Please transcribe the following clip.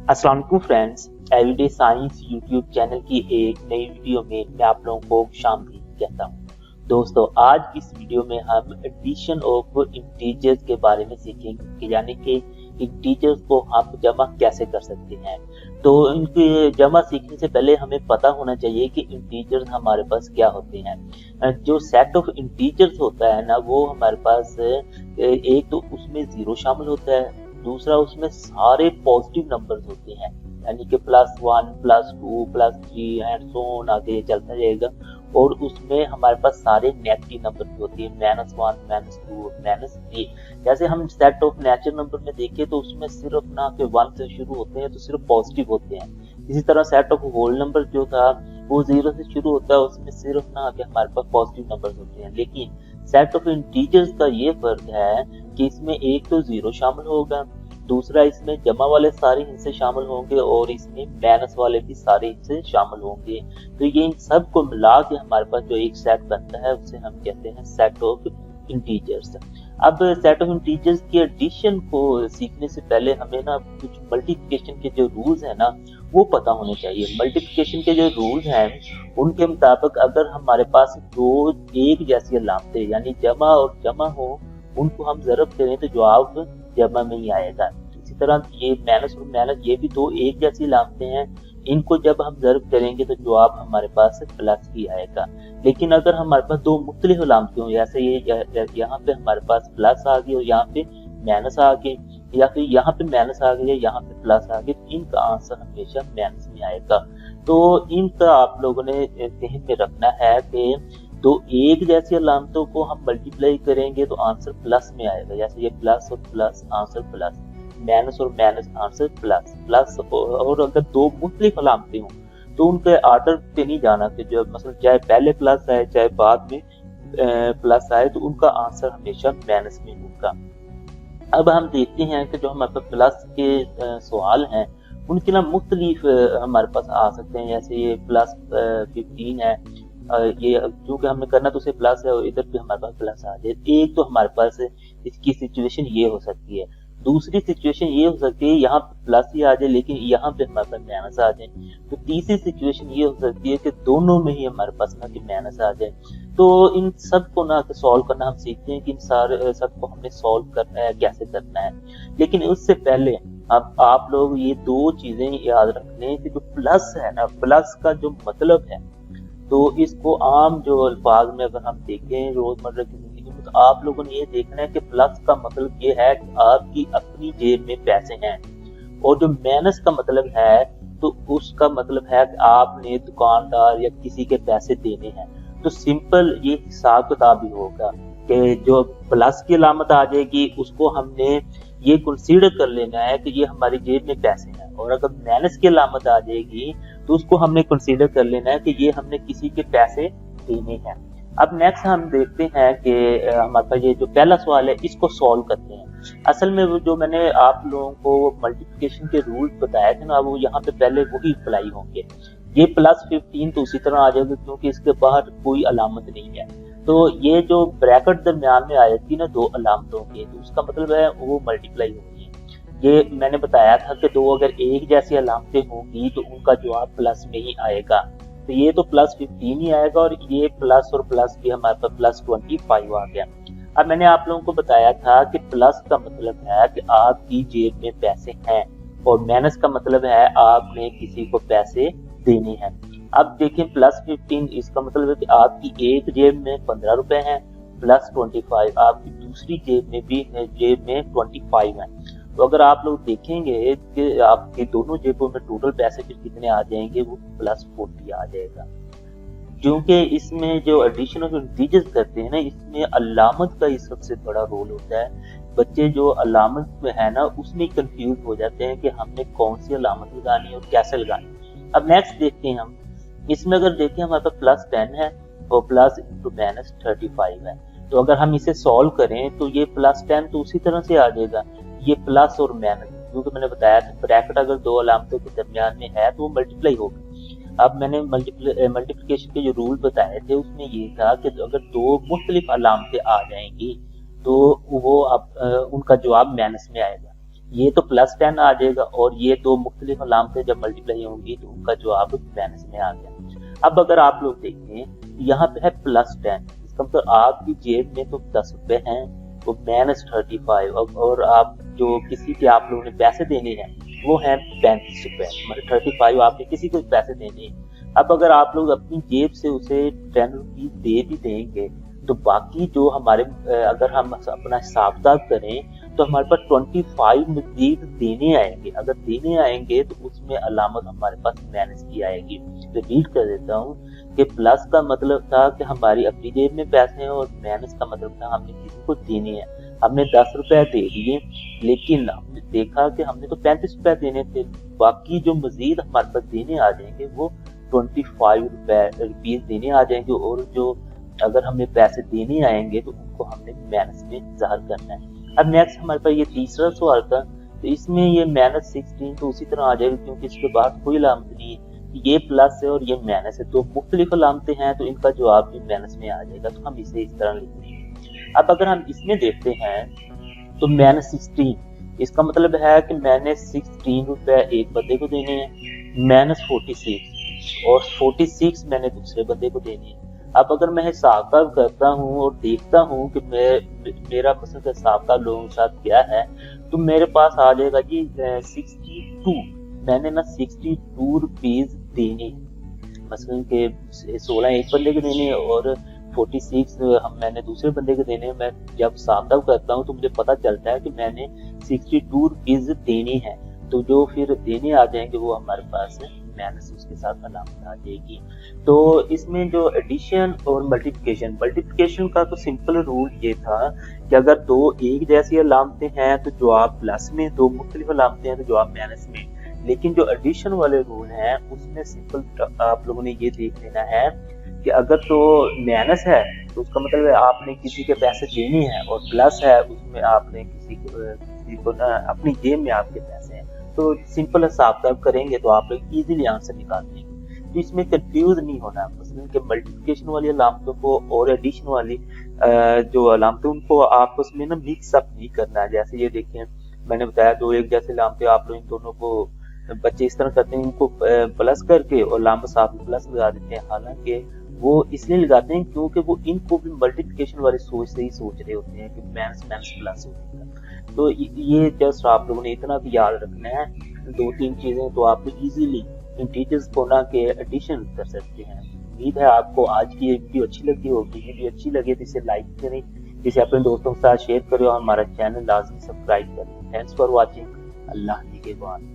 अस्सलाम वालेकुम friends, everyday science YouTube channel की एक नई वीडियो में मैं आप लोगों को खुशामदीद कहता हूँ। दोस्तों, आज इस वीडियो में हम एडिशन ऑफ इंटीजर्स के बारे में सीखेंगे कि यानी कि इंटीजर्स को हम जमा कैसे कर सकते हैं। तो इनके जमा सीखने से पहले हमें पता होना चाहिए कि इंटीजर्स हमारे पास क्या होते हैं। जो सेट ऑफ इंटीजर्स होता है ना, वो हमारे पास एक तो उसमें जीरो शामिल होता है, दूसरा उसमें सारे पॉजिटिव नंबर्स होते हैं, यानी कि +1 +2 +3 एंड सो ऑन आगे चलता जाएगा। और उसमें हमारे पास सारे नेगेटिव नंबर भी होते हैं, -1 -2 -3। जैसे हम सेट ऑफ नेचुरल नंबर में देखें तो उसमें सिर्फ ना कि 1 से शुरू होते हैं तो सिर्फ पॉजिटिव होते हैं। इसी तरह सेट ऑफ होल नंबर जो था वो 0 से शुरू होता है, उसमें सिर्फ ना कि हमारे पास पॉजिटिव नंबर होते हैं। लेकिन सेट ऑफ इंटीजर्स का ये फर्क है कि इसमें एक तो 0 शामिल होगा, दूसरा इसमें जमा वाले सारे हिस्से शामिल होंगे और इसमें माइनस वाले भी सारे हिस्से शामिल होंगे। तो ये इन सब को मिला के हमारे पास जो एक सेट बनता है उसे हम कहते हैं सेट ऑफ इंटीजर्स। अब सेट ऑफ इंटीजर्स की एडिशन को सीखने से पहले हमें ना कुछ मल्टीप्लिकेशन के जो रूल्स है ना वो पता होने चाहिए। मल्टीप्लिकेशन के जो रूल्स हैं उनके मुताबिक अगर हमारे पास दो एक जैसी अलामतें यानी जमा और जमा हो, उनको हम ज़रब करें तो जवाब जमा में ही आएगा। इसी तरह ये माइनस और माइनस ये भी दो एक जैसी अलामतें हैं, इनको जब हम ज़रब करेंगे तो जवाब हमारे पास प्लस ही आएगा। लेकिन अगर हमारे पास दो मुख्तलिफ अलामतें हों, जैसे ये यहाँ पे हमारे पास प्लस आ गई और यहाँ पे माइनस आ गई, या फिर यहाँ पे माइनस आ गई या यहाँ पे प्लस आ गई, तो इनका आंसर हमेशा माइनस में आएगा। तो इनका आप लोगों ने ध्यान में रखना है कि तो एक जैसी अलामतों को हम मल्टीप्लाई करेंगे तो आंसर प्लस में आएगा। जैसे ये प्लस और प्लस आंसर प्लस, माइनस और माइनस आंसर प्लस प्लस। और अगर दो मुख्तलिफ अलामतें हों तो उनके आर्डर पे नहीं जाना कि जो मतलब चाहे पहले प्लस आए चाहे बाद में प्लस आए, तो उनका आंसर हमेशा माइनस में होगा। अब हम देखते हैं कि जो हमारे पास प्लस के सवाल हैं उनके ना मुख्तलिफ हमारे पास आ सकते हैं। जैसे ये +15 है, ये क्योंकि हमने करना तो उसे प्लस है और इधर भी हमारे पास प्लस आ जाए। एक तो हमारे पास इसकी सिचुएशन ये हो सकती है। दूसरी सिचुएशन ये हो सकती है यहाँ पे प्लस ही आ जाए लेकिन यहाँ पे हमारे पास माइनस आ जाए। तो तीसरी सिचुएशन ये हो सकती है कि दोनों में ही हमारे पास ना कि माइनस आ जाए। तो इन सब को ना सॉल्व करना हम सीखते हैं कि इन सारे सबको हमने सॉल्व करना है, कैसे करना है। लेकिन उससे पहले अब आप लोग ये दो चीजें याद रख लें कि जो प्लस है ना, प्लस का जो मतलब है, तो इसको आम जो अल्फाज में अगर हम देखें रोजमर्रा की जिंदगी में, तो आप लोगों ने ये देखना है कि प्लस का मतलब ये है कि आपकी अपनी जेब में पैसे हैं। और जो माइनस का मतलब है तो उसका मतलब है कि आपने दुकानदार या किसी के पैसे देने हैं। तो सिंपल ये हिसाब किताब ही होगा कि जो प्लस की अलामत आ जाएगी उसको हमने ये कंसीडर कर लेना है कि ये हमारी जेब में पैसे हैं, और अगर माइनस की अलामत आ जाएगी तो उसको हमने कंसीडर कर लेना है कि ये हमने किसी के पैसे देने हैं। अब नेक्स्ट हम देखते हैं कि हमारे पास ये जो पहला सवाल है इसको सॉल्व करते हैं। असल में वो जो मैंने आप लोगों को मल्टीप्लिकेशन के रूल्स बताए थे ना, वो यहाँ पे पहले वही अप्लाई होंगे। ये +15 तो उसी तरह आ जाएगा क्योंकि इसके बाहर कोई अलामत नहीं है। तो ये जो ब्रैकेट दरमियान में आ जाती है ना दो अलामतों के, तो उसका मतलब है वो मल्टीप्लाई होगी। ये मैंने बताया था कि दो अगर एक जैसी अलामतें होंगी तो उनका जवाब प्लस में ही आएगा। तो ये तो +15 ही आएगा और ये प्लस और प्लस भी हमारे पास +25 आ गया। अब मैंने आप लोगों को बताया था कि प्लस का मतलब है कि आपकी जेब में पैसे हैं और माइनस का मतलब है आपने किसी को पैसे देने हैं। अब देखें +15 इसका मतलब है कि आपकी एक जेब में 15 रुपए हैं, +25 आपकी दूसरी जेब में 25 है। तो अगर आप लोग देखेंगे कि आपके दोनों जेबों में टोटल पैसे फिर कितने आ जाएंगे, वो +40 आ जाएगा। क्योंकि इसमें जो एडिशन ऑफ इंटीजर्स करते हैं ना, इसमें अलामत का ही सबसे बड़ा रोल होता है। बच्चे जो अलामत में है ना उसमें कंफ्यूज हो जाते हैं कि हमने कौन सी अलामत लगानी है और कैसे लगानी। अब नेक्स्ट देखते हैं हम इसमें, अगर देखें हमारे पास +10 है और प्लस इंटू माइनस 35 है। तो अगर हम इसे सॉल्व करें तो ये +10 तो उसी तरह से आ जाएगा, ये प्लस और माइनस, क्योंकि मैंने बताया था ब्रैकेट अगर दो अलामतों के दरमियान में है तो वो मल्टीप्लाई होगा। अब मैंने मल्टीप्लिकेशन के जो रूल बताए थे उसमें ये था कि अगर दो मुख्तलिफ अलामतें आ जाएंगी तो वो उनका जवाब माइनस में आएगा। ये तो +10 आ जाएगा, और ये दो मुख्तलिफ अलामतें जब मल्टीप्लाई होंगी तो उनका जवाब माइनस में आ गया। अब अगर आप लोग देखें यहाँ पे है +10, इसका मतलब आपकी जेब में तो 10 रुपए हैं, वो -35, और आप जो किसी के आप लोगों ने पैसे देने हैं वो हैं 35 रुपए, मतलब 35 आपने किसी को पैसे देने हैं। अब अगर आप लोग अपनी जेब से उसे 10 रुपीज दे भी देंगे तो बाकी जो हमारे अगर हम अपना हिसाब किताब करें तो हमारे पास 25 मजीद देने आएंगे। अगर देने आएंगे तो उसमें अलामत हमारे पास माइनस की आएगी। रिपीट कर देता हूँ कि प्लस का मतलब था कि हमारी अपनी जेब में पैसे हैं, और माइनस का मतलब था हमने किसी को देने हैं। हमने 10 रुपए दे दिए, लेकिन हमने देखा कि हमने तो 35 रुपए देने थे, बाकी जो मजीद हमारे पास देने आ जाएंगे वो 25 रुपीज देने आ जाएंगे, और जो अगर हमें पैसे देने आएंगे तो उनको हमने माइनस में ज़ाहिर करना है। अब नेक्स्ट हमारे पास ये तीसरा सवाल था, तो इसमें ये -16 तो उसी तरह आ जाएगा क्योंकि इसके बाद कोई अलामत नहीं है, ये प्लस है और ये माइनस है, तो मुख्तलिफ अलामतें हैं तो इनका जवाब भी माइनस में आ जाएगा, तो हम इसे इस तरह लिखते हैं। अब अगर हम इसमें देखते हैं तो -16, इसका मतलब है कि मैंने 16 रुपए एक बंदे को देने हैं, -46 और 46 मैंने दूसरे बंदे को देने हैं। अब अगर मैं हिसाब करता हूँ और देखता हूँ कि मेरा पसंद हिसाब का लोगों के साथ क्या है, तो मेरे पास आ जाएगा जी 62। मैंने ना 62 रुपीज देने, मसलन के 16 एक बंदे को देने और 46 मैंने दूसरे बंदे को देने। मैं जब हिसाब करता हूँ तो मुझे पता चलता है कि मैंने 62 रुपीज देने हैं, तो जो फिर देने आ जाएंगे वो हमारे पास माइनस उसके साथ अलामत आ जाएगी। तो इसमें जो एडिशन और मल्टीप्लिकेशन का तो सिंपल रूल ये था कि अगर दो एक जैसी अलामतें हैं तो जवाब प्लस में, दो मुख्तलिफ अलामतें हैं तो जवाब माइनस में। लेकिन जो एडिशन वाले रूल हैं उसमें सिंपल आप लोगों ने ये देख लेना है कि अगर तो माइनस है तो उसका मतलब है आपने किसी के पैसे देने हैं, और प्लस है उसमें आपने किसी को ना अपनी जेब में आपके पैसे हैं। तो सिंपल हिसाब किताब करेंगे तो आप लोग इजीली आंसर निकाल लेंगे। तो इसमें कंफ्यूज नहीं होना, मसलन कि मल्टीप्लिकेशन वाली अलामतों को और एडिशन वाली जो अलामतें उनको आपस में ना मिक्स अप नहीं करना। जैसे ये देखें मैंने बताया दो एक जैसे अलामतें, आप लोग इन दोनों को बच्चे इस तरह करते हैं, इनको प्लस करके और अलामत साथ में प्लस लगा देते हैं, हालांकि वो इसलिए लगाते हैं क्योंकि वो इनको भी मल्टीप्लिकेशन वाली सोच से ही सोच रहे होते हैं कि माइनस प्लस होगा। तो ये जस्ट आप लोगों ने इतना भी याद रखना है, दो तीन चीजें, तो आप इजीली इंटीजर्स को ना के एडिशन कर सकते हैं। उम्मीद है आपको आज की वीडियो अच्छी लगी होगी। वीडियो अच्छी लगे तो इसे लाइक करें, इसे अपने दोस्तों के साथ शेयर करें और हमारा चैनल लाजमी सब्सक्राइब करें। Thanks for watching. अल्लाह निगहबान।